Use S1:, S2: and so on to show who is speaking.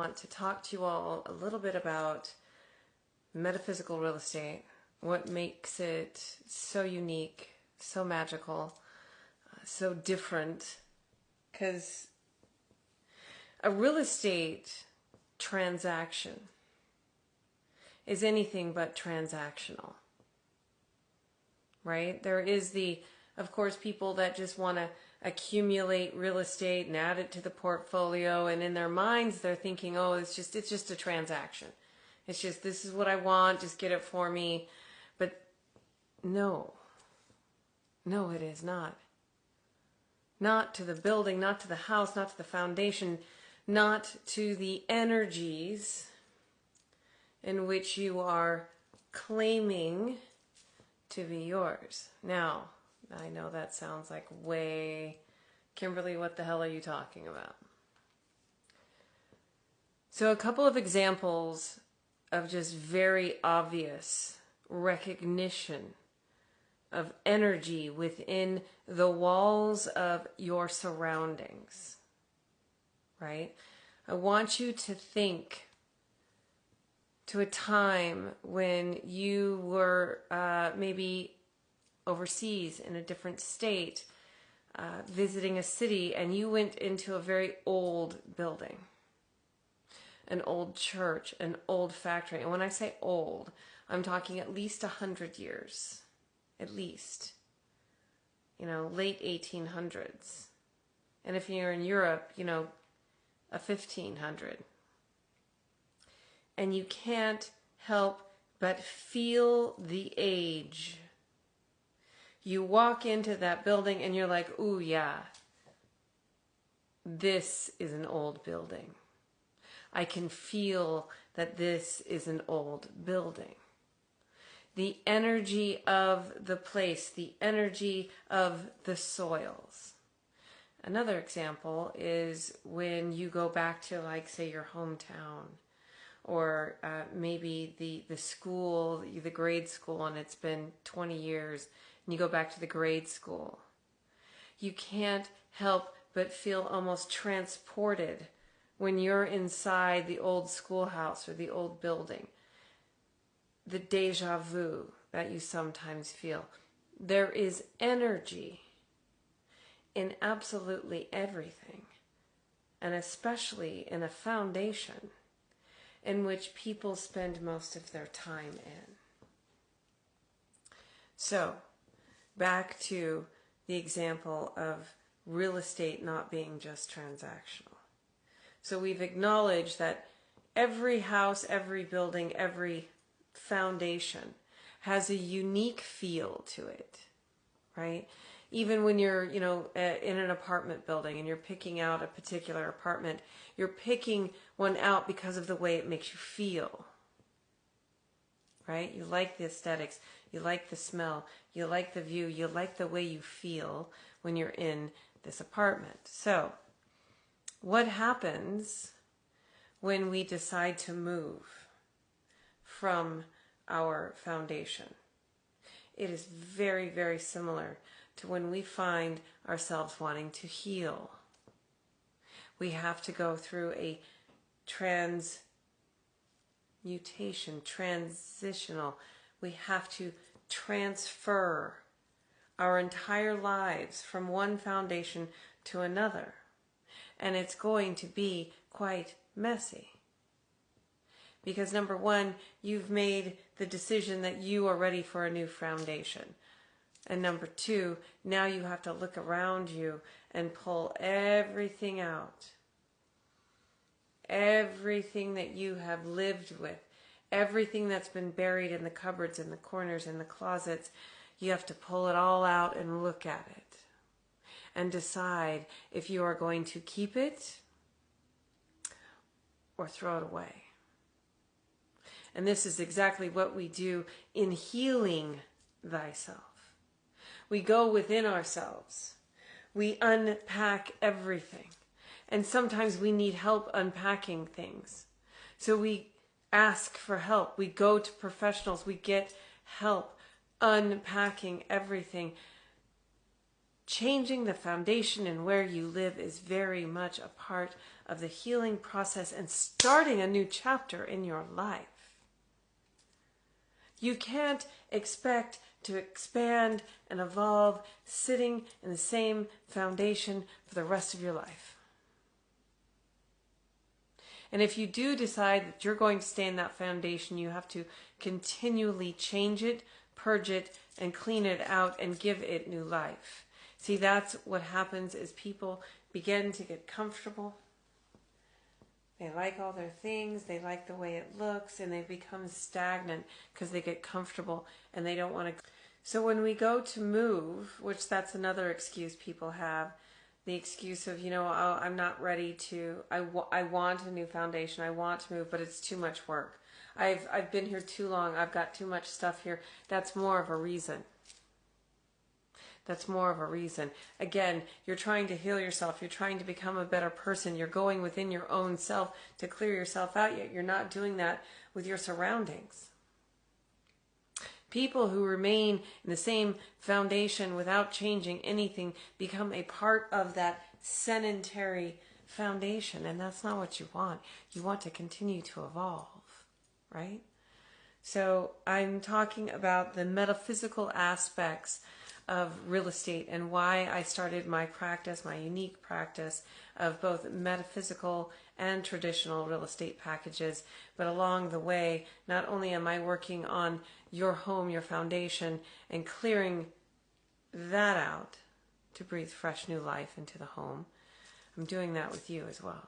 S1: want to talk to you all a little bit about metaphysical real estate, what makes it so unique, so magical, so different. Because a real estate transaction is anything but transactional, right? There is of course, people that just want to accumulate real estate and add it to the portfolio, and in their minds they're thinking, oh, it's just a transaction. It's just, this is what I want, just get it for me. But no, it is not. Not to the building, not to the house, not to the foundation, not to the energies in which you are claiming to be yours. Now, I know that sounds like way, Kimberly, what the hell are you talking about? So a couple of examples of just very obvious recognition of energy within the walls of your surroundings, right? I want you to think to a time when you were maybe overseas in a different state, visiting a city, and you went into a very old building, an old church, an old factory. And when I say old, I'm talking at least 100 years, at least, late 1800s. And if you're in Europe, a 1500. And you can't help but feel the age. You walk into that building and you're like, ooh, yeah, this is an old building. I can feel that this is an old building. The energy of the place, the energy of the soils. Another example is when you go back to, like, say, your hometown, or maybe the school, the grade school, and it's been 20 years, and you go back to the grade school. You can't help but feel almost transported when you're inside the old schoolhouse or the old building. The deja vu that you sometimes feel. There is energy in absolutely everything, and especially in a foundation in which people spend most of their time in. So, back to the example of real estate not being just transactional. So we've acknowledged that every house, every building, every foundation has a unique feel to it, right? Even when you're, in an apartment building and you're picking out a particular apartment, you're picking one out because of the way it makes you feel, right? You like the aesthetics, you like the smell, you like the view, you like the way you feel when you're in this apartment. So, what happens when we decide to move from our foundation? It is very, very similar to when we find ourselves wanting to heal. We have to go through a transitional. We have to transfer our entire lives from one foundation to another. And it's going to be quite messy. Because number one, you've made the decision that you are ready for a new foundation. And number two, now you have to look around you and pull everything out. Everything that you have lived with, everything that's been buried in the cupboards, in the corners, in the closets, you have to pull it all out and look at it. And decide if you are going to keep it or throw it away. And this is exactly what we do in healing thyself. We go within ourselves. We unpack everything. And sometimes we need help unpacking things. So we ask for help. We go to professionals. We get help unpacking everything. changing the foundation and where you live is very much a part of the healing process and starting a new chapter in your life. You can't expect to expand and evolve sitting in the same foundation for the rest of your life. And if you do decide that you're going to stay in that foundation, you have to continually change it, purge it, and clean it out and give it new life. See, that's what happens is people begin to get comfortable. They like all their things, they like the way it looks, and they become stagnant because they get comfortable and they don't want to. So when we go to move, which that's another excuse people have, the excuse of, oh, I'm not ready to, I want a new foundation, I want to move, but it's too much work. I've been here too long, I've got too much stuff here. That's more of a reason. That's more of a reason. Again, you're trying to heal yourself. You're trying to become a better person. You're going within your own self to clear yourself out, yet you're not doing that with your surroundings. People who remain in the same foundation without changing anything become a part of that sedentary foundation, and that's not what you want. You want to continue to evolve, right? So I'm talking about the metaphysical aspects of real estate and why I started my practice, my unique practice of both metaphysical and traditional real estate packages. But along the way, not only am I working on your home, your foundation, and clearing that out to breathe fresh new life into the home, I'm doing that with you as well.